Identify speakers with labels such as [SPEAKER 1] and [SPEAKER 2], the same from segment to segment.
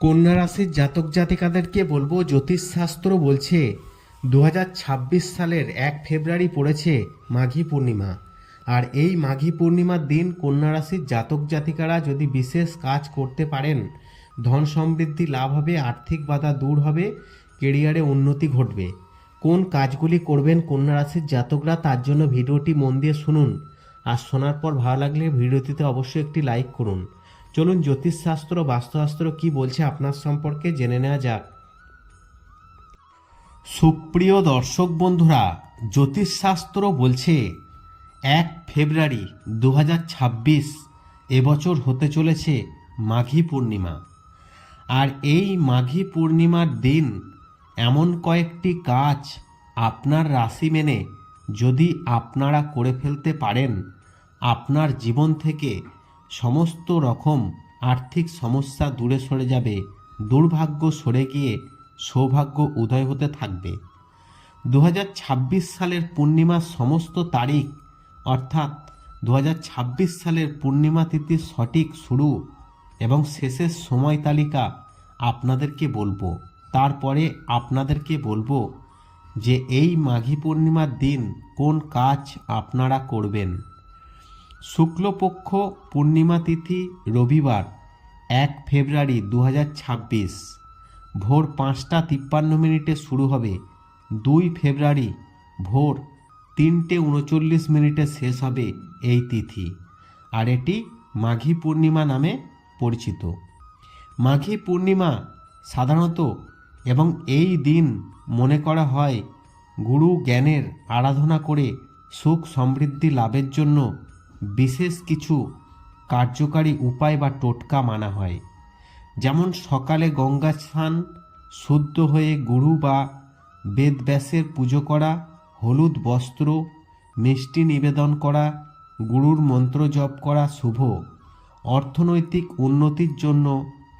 [SPEAKER 1] কন্যা রাশির জাতক জাতিকাদেরকে বলবো, জ্যোতিষশাস্ত্র বলছে 2026 সালের 1 ফেব্রুয়ারি পড়েছে মাঘী পূর্ণিমা। আর এই মাঘী পূর্ণিমার দিন কন্যা রাশির জাতক জাতিকারা যদি বিশেষ কাজ করতে পারেন, ধন সমৃদ্ধি লাভ হবে, আর্থিক বাধা দূর হবে, কেরিয়ারে উন্নতি ঘটবে। কোন কাজগুলি করবেন কন্যা রাশির জাতকরা, তার জন্য ভিডিওটি মন দিয়ে শুনুন। আর শোনার পর ভালো লাগলে ভিডিওটিতে অবশ্যই একটি লাইক করুন। চলুন জ্যোতিষশাস্ত্র বাস্তুশাস্ত্র কি বলছে আপনার সম্পর্কে জেনে নেওয়া যাক। সুপ্রিয় দর্শক বন্ধুরা, জ্যোতিষশাস্ত্র বলছে 1 ফেব্রুয়ারি 2026 এবছর হতে চলেছে মাঘী পূর্ণিমা। আর এই মাঘী পূর্ণিমার দিন এমন কয়েকটি কাজ আপনার রাশি মেনে যদি আপনারা করে ফেলতে পারেন, আপনার জীবন থেকে সমস্ত রকম আর্থিক সমস্যা দূরে সরে যাবে, দুর্ভাগ্য সরে গিয়ে সৌভাগ্য উদয় হতে থাকবে। 2026 সালের পূর্ণিমার সমস্ত তারিখ, অর্থাৎ 2026 সালের পূর্ণিমা তিথির সঠিক শুরু এবং শেষের সময় তালিকা আপনাদেরকে বলবো। তারপরে আপনাদেরকে বলবো যে এই মাঘী পূর্ণিমার দিন কোন কাজ আপনারা করবেন। শুক্লপক্ষ পূর্ণিমা তিথি রবিবার 1 ফেব্রুয়ারি 2026 ভোর 5টা 53 শুরু হবে। 2 ফেব্রুয়ারি ভোর 3টে 39 শেষ হবে এই তিথি। আর এটি মাঘী পূর্ণিমা নামে পরিচিত। মাঘী পূর্ণিমা সাধারণত এবং এই দিন মনে করা হয় গুরু জ্ঞানের আরাধনা করে সুখ সমৃদ্ধি লাভের জন্য বিশেষ কিছু কার্যকারী উপায় বা টোটকা মানা হয়। যেমন সকালে গঙ্গা স্নান, শুদ্ধ হয়ে গুরু বা বেদব্যাসের পুজো করা, হলুদ বস্ত্র মিষ্টি নিবেদন করা, গুরুর মন্ত্র জপ করা শুভ। অর্থনৈতিক উন্নতির জন্য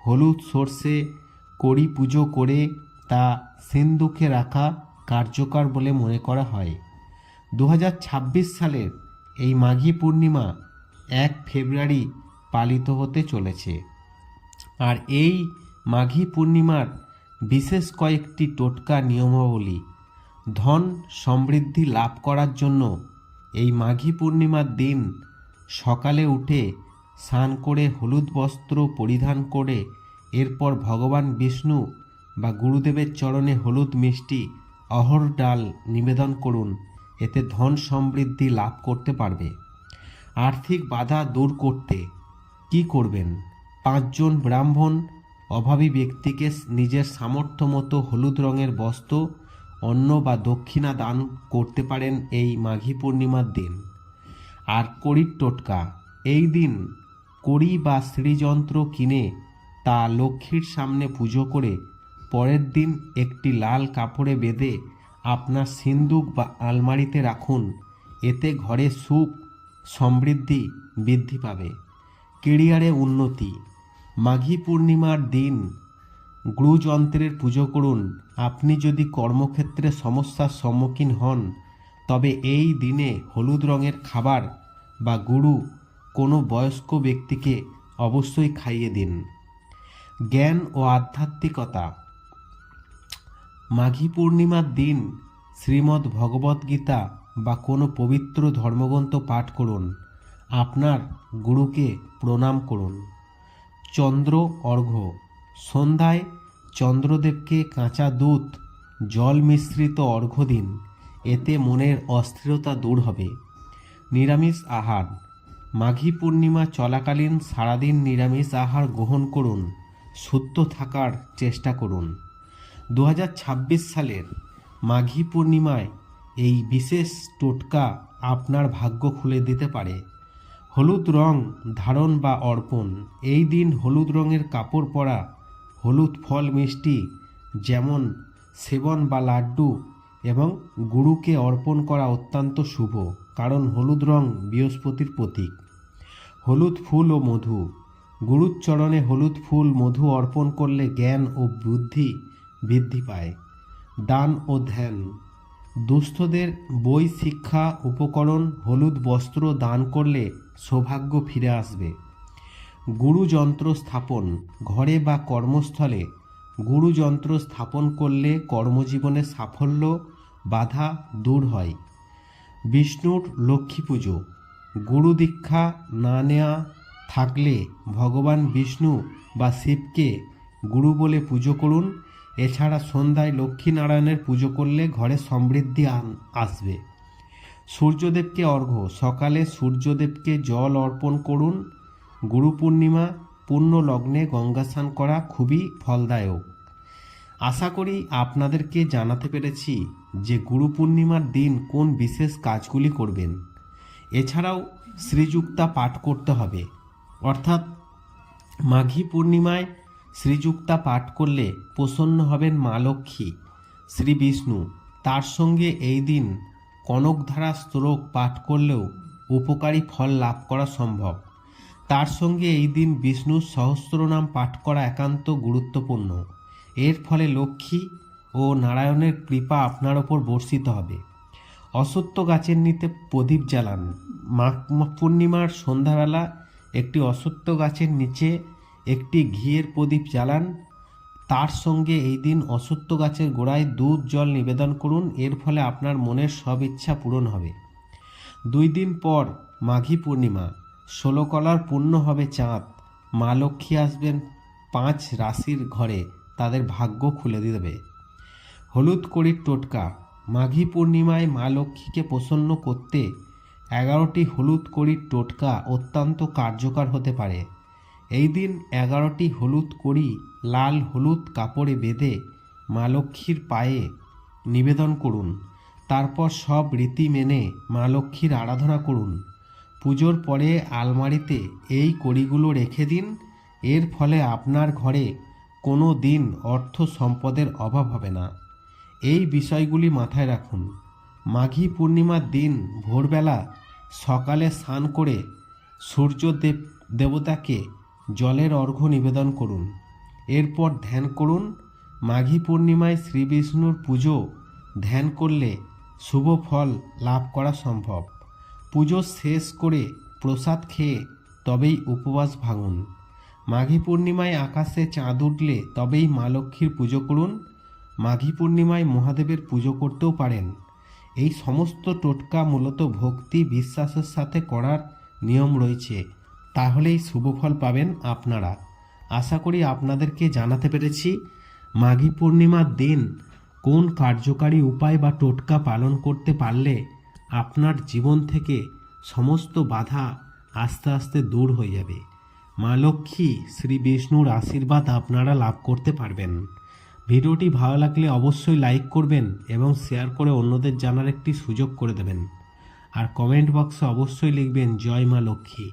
[SPEAKER 1] হলুদ সর্ষে কড়ি পুজো করে তা সিন্দুকে রাখা কার্যকর বলে মনে করা হয়। 2026 সালের এই মাঘী পূর্ণিমা 1 ফেব্রুয়ারি পালিত হতে চলেছে। আর এই মাঘী পূর্ণিমার বিশেষ কয়েকটি টোটকা নিয়মাবলী। ধন সমৃদ্ধি লাভ করার জন্য এই মাঘী পূর্ণিমার দিন সকালে উঠে স্নান করে হলুদ বস্ত্র পরিধান করে এরপর ভগবান বিষ্ণু বা গুরুদেবের চরণে হলুদ মিষ্টি অহর ডাল নিবেদন করুন। এতে ধন সমৃদ্ধি লাভ করতে পারবে। আর্থিক বাধা দূর করতে কি করবেন? 5 জন ব্রাহ্মণ অভাবী ব্যক্তিকে নিজের সামর্থ্য মতো হলুদ রঙের বস্ত্র, অন্ন বা দক্ষিণা দান করতে পারেন এই মাঘী পূর্ণিমার দিন। আর কড়ির টোটকা, এই দিন কড়ি বা শ্রীযন্ত্র কিনে তা লক্ষ্মীর সামনে পুজো করে পরের দিন একটি লাল কাপড়ে বেঁধে আপনার সিন্দুক বা আলমারিতে রাখুন। এতে ঘরে সুখ সমৃদ্ধি বৃদ্ধি পাবে। কেরিয়ারে উন্নতি, মাঘী পূর্ণিমার দিন গুরুযন্ত্রের পুজো করুন। আপনি যদি কর্মক্ষেত্রে সমস্যার সম্মুখীন হন, তবে এই দিনে হলুদ রঙের খাবার বা গুরু কোনো বয়স্ক ব্যক্তিকে অবশ্যই খাইয়ে দিন। জ্ঞান ও আধ্যাত্মিকতা, মাঘী পূর্ণিমার দিন শ্রীমদ্ ভগবদ্গীতা বা কোনো পবিত্র ধর্মগ্রন্থ পাঠ করুন। আপনার গুরুকে প্রণাম করুন। চন্দ্র অর্ঘ্য, সন্ধ্যায় চন্দ্রদেবকে কাঁচা দুধ জল মিশ্রিত অর্ঘ্য দিন। এতে মনের অস্থিরতা দূর হবে। নিরামিষ আহার, মাঘী পূর্ণিমা চলাকালীন সারাদিন নিরামিষ আহার গ্রহণ করুন। শুদ্ধ থাকার চেষ্টা করুন। 2026 সালের মাঘী পূর্ণিমায় এই বিশেষ টোটকা আপনার ভাগ্য খুলে দিতে পারে। হলুদ রং ধারণ বা অর্পণ, এই দিন হলুদ রঙের কাপড় পরা, হলুদ ফল মিষ্টি যেমন সেবন বা লাড্ডু এবং গুরুকে অর্পণ করা অত্যন্ত শুভ, কারণ হলুদ রং বৃহস্পতির প্রতীক। হলুদ ফুল ও মধু, গুরুর চরণে হলুদ ফুল মধু অর্পণ করলে জ্ঞান ও বুদ্ধি বৃদ্ধি পায়। দান ও ধ্যান, দুস্থদের বই, শিক্ষা উপকরণ, হলুদ বস্ত্র দান করলে সৌভাগ্য ফিরে আসবে। গুরুযন্ত্র স্থাপন। ঘরে বা কর্মস্থলে গুরুযন্ত্র স্থাপন করলে কর্মজীবনে সাফল্য বাধা দূর হয়। বিষ্ণুর লক্ষ্মী পুজো। গুরু দীক্ষা না নেওয়া থাকলে ভগবান বিষ্ণু বা শিবকে গুরু বলে পুজো করুন। এছাড়া সন্ধ্যায় লক্ষ্মীনারায়ণের পুজো করলে ঘরে সমৃদ্ধি আসবে। সূর্যদেবকে অর্ঘ্য। সকালে সূর্যদেবকে জল অর্পণ করুন। গুরু পূর্ণিমা পূর্ণ লগ্নে গঙ্গা স্নান করা খুবই ফলদায়ক। আশা করি আপনাদেরকে জানাতে পেরেছি যে গুরু পূর্ণিমার দিন কোন বিশেষ কাজগুলি করবেন। এছাড়াও শ্রীযুক্তা পাঠ করতে হবে, অর্থাৎ মাঘী পূর্ণিমায় শ্রীযুক্তা পাঠ করলে প্রসন্ন হবেন মা লক্ষ্মী, শ্রী বিষ্ণু। তার সঙ্গে এই দিন কনকধারা স্তোত্র পাঠ করলেও উপকারী ফল লাভ করা সম্ভব। তার সঙ্গে এই দিন বিষ্ণুর সহস্রনাম পাঠ করা একান্ত গুরুত্বপূর্ণ। এর ফলে লক্ষ্মী ও নারায়ণের কৃপা আপনার ওপর বর্ষিত হবে। অশ্বত্থ গাছের নিচে প্রদীপ জ্বালান। মাঘ পূর্ণিমার সন্ধ্যাবেলা একটি অশ্বত্থ গাছের নিচে একটি ঘিয়ের প্রদীপ জ্বালান। তার সঙ্গে এই দিন অশ্বত্থ গাছের গোড়ায় দুধ জল নিবেদন করুন। এর ফলে আপনার মনের সব ইচ্ছা পূরণ হবে। 2 দিন পর মাঘী পূর্ণিমা। 16 কলার পূর্ণ হবে চাঁদ। মা লক্ষ্মী আসবেন 5 রাশির ঘরে, তাদের ভাগ্য খুলে দেবে। হলুদ কড়ির টোটকা। মাঘী পূর্ণিমায় মা লক্ষ্মীকে প্রসন্ন করতে 11টি হলুদ কড়ির টোটকা অত্যন্ত কার্যকর হতে পারে। এই দিন 11টি হলুদ কড়ি লাল হলুদ কাপড়ে বেঁধে মা লক্ষ্মীর পায়ে নিবেদন করুন। তারপর সব রীতি মেনে মা লক্ষ্মীর আরাধনা করুন। পুজোর পরে আলমারিতে এই কড়িগুলো রেখে দিন। এর ফলে আপনার ঘরে কোনো দিন অর্থ সম্পদের অভাব হবে না। এই বিষয়গুলি মাথায় রাখুন। মাঘী পূর্ণিমার দিন ভোরবেলা সকালে স্নান করে সূর্য দেবতাকে জলের অর্ঘ্য নিবেদন করুন। এরপর ধ্যান করুন। মাঘী পূর্ণিমায় শ্রী বিষ্ণুর পুজো ধ্যান করলে শুভ ফল লাভ করা সম্ভব। পুজো শেষ করে প্রসাদ খেয়ে তবেই উপবাস ভাঙুন। মাঘী পূর্ণিমায় আকাশে চাঁদ উঠলে তবেই মা লক্ষ্মীর পুজো করুন। মাঘী পূর্ণিমায় মহাদেবের পুজো করতেও পারেন। এই সমস্ত টোটকা মূলত ভক্তি বিশ্বাসের সাথে করার নিয়ম রয়েছে, তাহলেই শুভ ফল পাবেন আপনারা। আশা করি আপনাদেরকে জানাতে পেরেছি মাঘী পূর্ণিমার দিন কোন কার্যকারী উপায় বা টোটকা পালন করতে পারলে আপনার জীবন থেকে সমস্ত বাধা আস্তে আস্তে দূর হয়ে যাবে। মা লক্ষ্মী শ্রী বিষ্ণুর আশীর্বাদ আপনারা লাভ করতে পারবেন। ভিডিওটি ভালো লাগলে অবশ্যই লাইক করবেন এবং শেয়ার করে অন্যদের জানার একটি সুযোগ করে দেবেন। আর কমেন্ট বক্সে অবশ্যই লিখবেন জয় মা লক্ষ্মী।